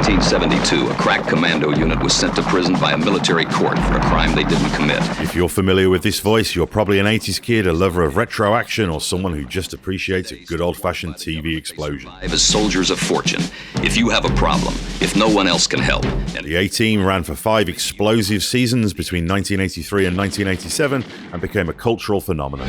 1972, a crack commando unit was sent to prison by a military court for a crime they didn't commit. If you're familiar with this voice, you're probably an 80s kid, a lover of retro action, or someone who just appreciates a good old-fashioned TV explosion. As soldiers of fortune, if you have a problem, if no one else can help. The A-Team ran for 5 explosive seasons between 1983 and 1987 and became a cultural phenomenon.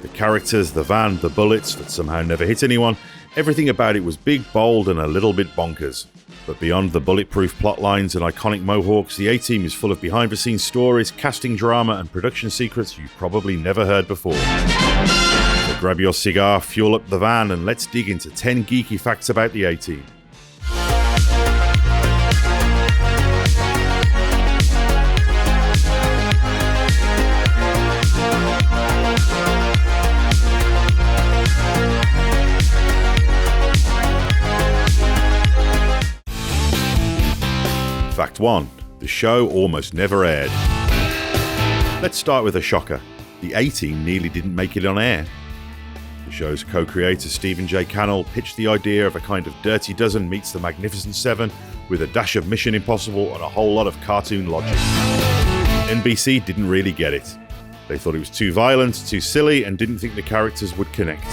The characters, the van, the bullets that somehow never hit anyone, everything about it was big, bold, and a little bit bonkers. But beyond the bulletproof plot lines and iconic mohawks, the A-Team is full of behind-the-scenes stories, casting drama, and production secrets you've probably never heard before. So grab your cigar, fuel up the van, and let's dig into 10 geeky facts about the A-Team. Fact 1. The show almost never aired. Let's start with a shocker. The A-Team nearly didn't make it on air. The show's co-creator Stephen J. Cannell pitched the idea of a kind of Dirty Dozen meets the Magnificent Seven with a dash of Mission Impossible and a whole lot of cartoon logic. NBC didn't really get it. They thought it was too violent, too silly, and didn't think the characters would connect.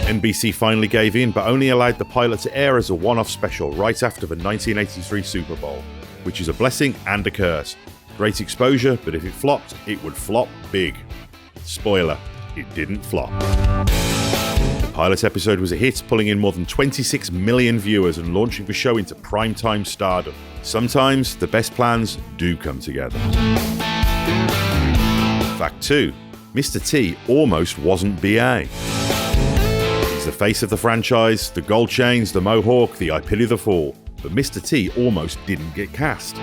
NBC finally gave in, but only allowed the pilot to air as a one-off special right after the 1983 Super Bowl, which is a blessing and a curse. Great exposure, but if it flopped, it would flop big. Spoiler, it didn't flop. The pilot episode was a hit, pulling in more than 26 million viewers and launching the show into primetime stardom. Sometimes the best plans do come together. Fact 2. Mr. T almost wasn't BA. The face of the franchise, the gold chains, the mohawk, the I pity the fool. But Mr. T almost didn't get cast.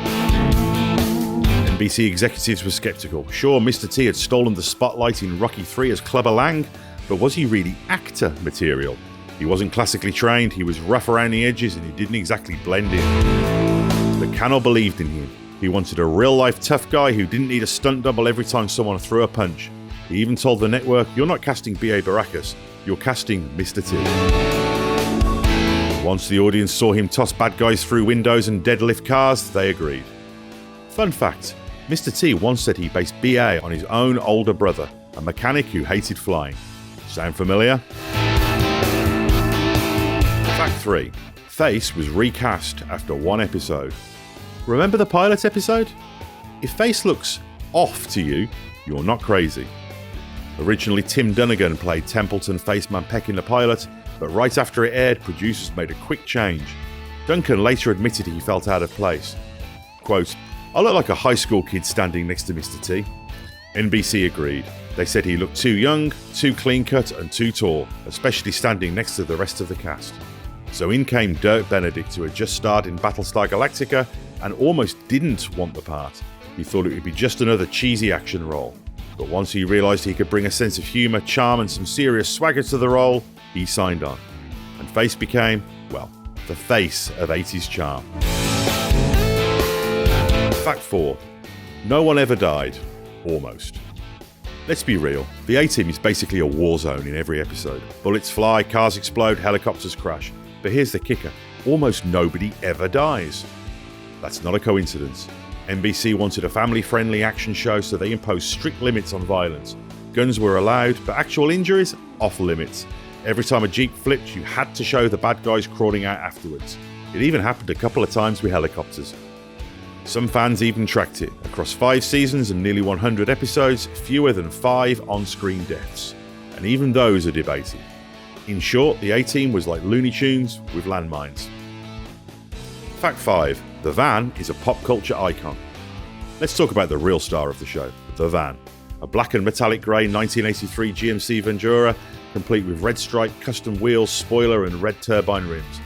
NBC executives were skeptical. Sure, Mr. T had stolen the spotlight in Rocky III as Clubber Lang, but was he really actor material? He wasn't classically trained, he was rough around the edges, and he didn't exactly blend in. But Cannell believed in him. He wanted a real-life tough guy who didn't need a stunt double every time someone threw a punch. He even told the network, "You're not casting B.A. Baracus, you're casting Mr. T." Once the audience saw him toss bad guys through windows and deadlift cars, they agreed. Fun fact, Mr. T once said he based B.A. on his own older brother, a mechanic who hated flying. Sound familiar? Fact 3. Face was recast after one episode. Remember the pilot episode? If Face looks off to you, you're not crazy. Originally, Tim Dunnigan played Templeton Faceman Peck in the pilot, but right after it aired, producers made a quick change. Duncan later admitted he felt out of place. Quote, "I look like a high school kid standing next to Mr. T." NBC agreed. They said he looked too young, too clean-cut, and too tall, especially standing next to the rest of the cast. So in came Dirk Benedict, who had just starred in Battlestar Galactica and almost didn't want the part. He thought it would be just another cheesy action role. But once he realised he could bring a sense of humour, charm and some serious swagger to the role, he signed on. And Face became, well, the face of 80s charm. Fact 4. No one ever died. Almost. Let's be real, the A-Team is basically a war zone in every episode. Bullets fly, cars explode, helicopters crash. But here's the kicker, almost nobody ever dies. That's not a coincidence. NBC wanted a family-friendly action show, so they imposed strict limits on violence. Guns were allowed, but actual injuries, off limits. Every time a jeep flipped, you had to show the bad guys crawling out afterwards. It even happened a couple of times with helicopters. Some fans even tracked it. Across 5 seasons and nearly 100 episodes, fewer than 5 on-screen deaths. And even those are debated. In short, the A-Team was like Looney Tunes with landmines. Fact 5. The van is a pop culture icon. Let's talk about the real star of the show, the van. A black and metallic grey 1983 GMC Ventura, complete with red stripe, custom wheels, spoiler and red turbine rims.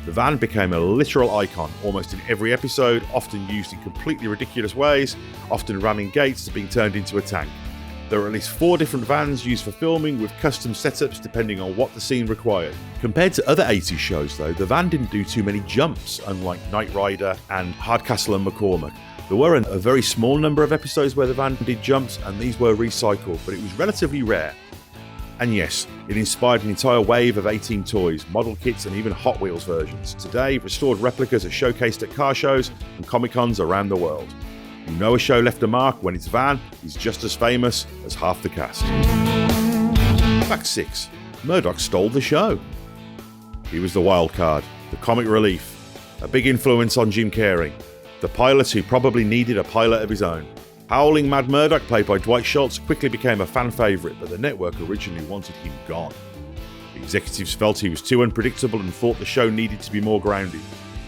The van became a literal icon almost in every episode, often used in completely ridiculous ways, often ramming gates to being turned into a tank. There are at least 4 different vans used for filming with custom setups depending on what the scene required. Compared to other 80s shows though, the van didn't do too many jumps, unlike Knight Rider and Hardcastle and McCormick. There were a very small number of episodes where the van did jumps and these were recycled, but it was relatively rare. And yes, it inspired an entire wave of A-Team toys, model kits and even Hot Wheels versions. Today, restored replicas are showcased at car shows and Comic-Cons around the world. You know a show left a mark when its van is just as famous as half the cast. Fact 6. Murdoch stole the show. He was the wild card, the comic relief, a big influence on Jim Carrey, the pilot who probably needed a pilot of his own. Howling Mad Murdoch, played by Dwight Schultz, quickly became a fan favourite, but the network originally wanted him gone. The executives felt he was too unpredictable and thought the show needed to be more grounded.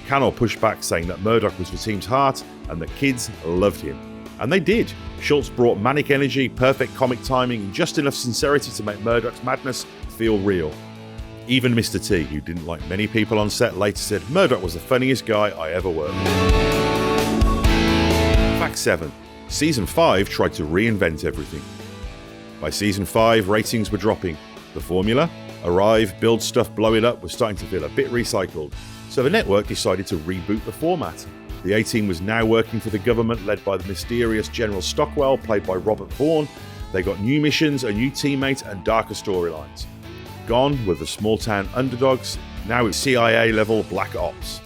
Cannell pushed back, saying that Murdoch was the team's heart and the kids loved him. And they did. Schultz brought manic energy, perfect comic timing, and just enough sincerity to make Murdoch's madness feel real. Even Mr. T, who didn't like many people on set, later said Murdoch was the funniest guy I ever worked with. Fact 7. Season 5 tried to reinvent everything. By Season 5, ratings were dropping. The formula, arrive, build stuff, blow it up, was starting to feel a bit recycled. So the network decided to reboot the format. The A-Team was now working for the government, led by the mysterious General Stockwell, played by Robert Vaughn. They got new missions, a new teammate, and darker storylines. Gone were the small-town underdogs, now it's CIA-level black ops.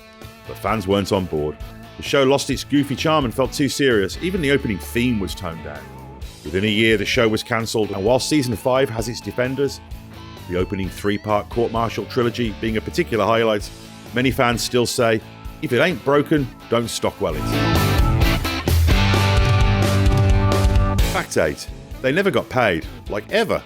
But fans weren't on board. The show lost its goofy charm and felt too serious. Even the opening theme was toned down. Within a year, the show was cancelled, and while Season 5 has its defenders, the opening 3-part court-martial trilogy being a particular highlight, many fans still say, if it ain't broken, don't Stockwell it. Fact 8. They never got paid, like ever.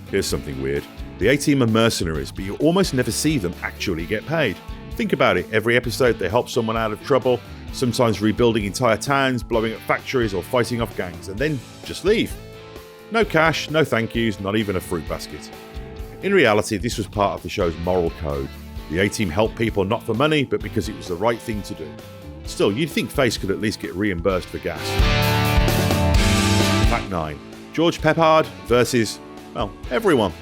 Here's something weird. The A-Team are mercenaries, but you almost never see them actually get paid. Think about it, every episode they help someone out of trouble, sometimes rebuilding entire towns, blowing up factories or fighting off gangs, and then just leave. No cash, no thank yous, not even a fruit basket. In reality, this was part of the show's moral code. The A-Team helped people not for money, but because it was the right thing to do. Still, you'd think Face could at least get reimbursed for gas. Fact 9. George Pepard versus, well, everyone.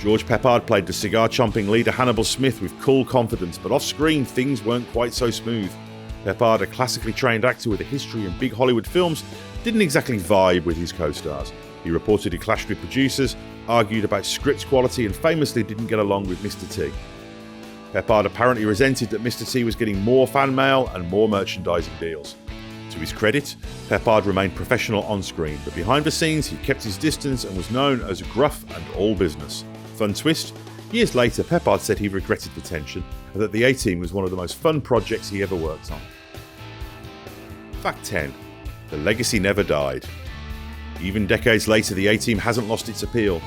George Pepard played the cigar-chomping leader Hannibal Smith with cool confidence, but off-screen things weren't quite so smooth. Pepard, a classically trained actor with a history in big Hollywood films, didn't exactly vibe with his co-stars. He reportedly clashed with producers, argued about script quality, and famously didn't get along with Mr. T. Pepard apparently resented that Mr. T was getting more fan mail and more merchandising deals. To his credit, Pepard remained professional on-screen, but behind the scenes he kept his distance and was known as gruff and all business. Fun twist, years later Pepard said he regretted the tension and that the A-Team was one of the most fun projects he ever worked on. Fact 10. The legacy never died. Even decades later, the A-Team hasn't lost its appeal.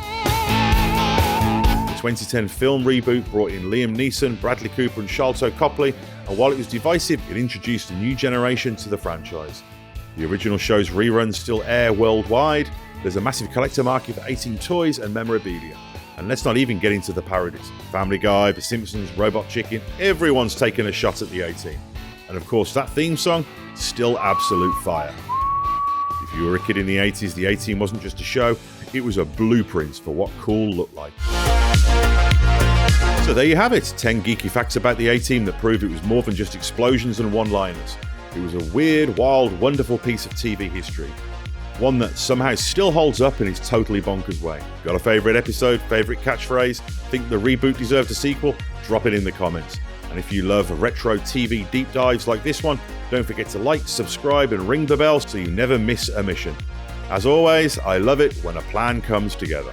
The 2010 film reboot brought in Liam Neeson, Bradley Cooper and Sharlto Copley, and while it was divisive, it introduced a new generation to the franchise. The original show's reruns still air worldwide. There's a massive collector market for A-Team toys and memorabilia. And let's not even get into the parodies. Family Guy, The Simpsons, Robot Chicken, everyone's taken a shot at the A-Team. And of course, that theme song, still absolute fire. If you were a kid in the 80s, the A-Team wasn't just a show, it was a blueprint for what cool looked like. So there you have it, 10 geeky facts about the A-Team that prove it was more than just explosions and one-liners. It was a weird, wild, wonderful piece of TV history. One that somehow still holds up in its totally bonkers way. Got a favourite episode, favourite catchphrase? Think the reboot deserved a sequel? Drop it in the comments. And if you love retro TV deep dives like this one, don't forget to like, subscribe and ring the bell so you never miss a mission. As always, I love it when a plan comes together.